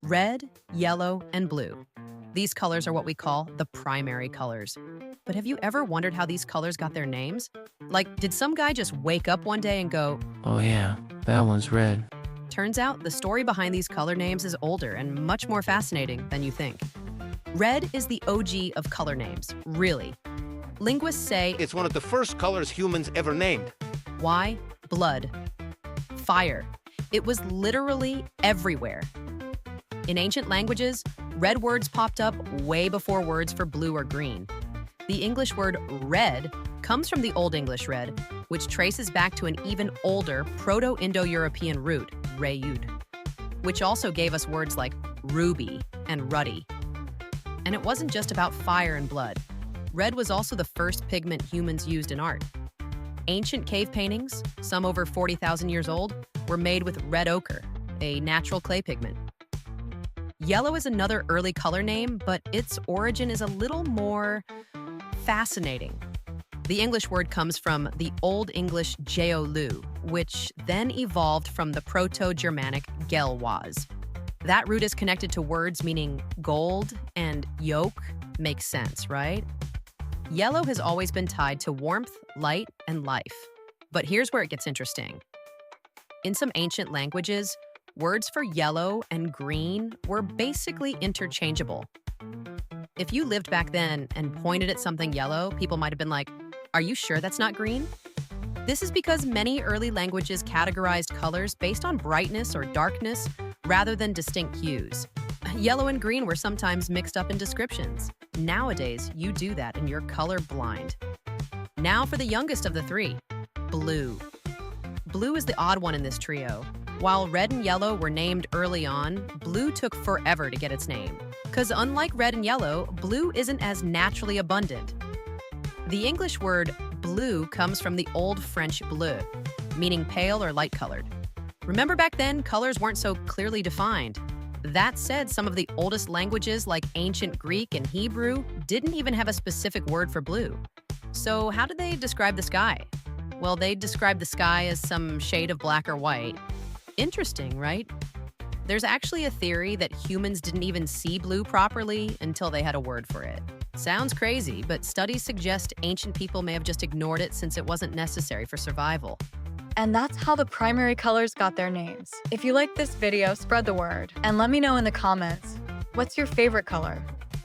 Red, yellow, and blue. These colors are what we call the primary colors. But have you ever wondered how these colors got their names? Like, did some guy just wake up one day and go, Oh yeah, that one's red. turns out the story behind these color names is older and much more fascinating than you think. Red is the OG of color names, really. Linguists say, It's one of the first colors humans ever named. why? Blood. Fire. It was literally everywhere. In ancient languages, red words popped up way before words for blue or green. The English word red comes from the Old English red, which traces back to an even older Proto-Indo-European root, reyud, which also gave us words like ruby and ruddy. And it wasn't just about fire and blood. Red was also the first pigment humans used in art. Ancient cave paintings, some over 40,000 years old, were made with red ochre, a natural clay pigment. Yellow is another early color name, but its origin is a little more fascinating. The English word comes from the Old English geolu, which then evolved from the Proto-Germanic gelwaz. That root is connected to words meaning gold, and yolk makes sense, right? Yellow has always been tied to warmth, light, and life. But here's where it gets interesting. In some ancient languages, words for yellow and green were basically interchangeable. If you lived back then and pointed at something yellow, people might have been like, "Are you sure that's not green?" This is because many early languages categorized colors based on brightness or darkness rather than distinct hues. Yellow and green were sometimes mixed up in descriptions. Nowadays, you do that and you're colorblind. Now for the youngest of the three, blue. Blue is the odd one in this trio. While red and yellow were named early on, blue took forever to get its name. Because unlike red and yellow, blue isn't as naturally abundant. The English word blue comes from the Old French bleu, meaning pale or light-colored. Remember back then, colors weren't so clearly defined. That said, some of the oldest languages like ancient Greek and Hebrew didn't even have a specific word for blue. So how did they describe the sky? Well, they described the sky as some shade of black or white. Interesting, right? There's actually a theory that humans didn't even see blue properly until they had a word for it. Sounds crazy, but studies suggest ancient people may have just ignored it since it wasn't necessary for survival. And that's how the primary colors got their names. If you like this video, spread the word. And let me know in the comments, what's your favorite color?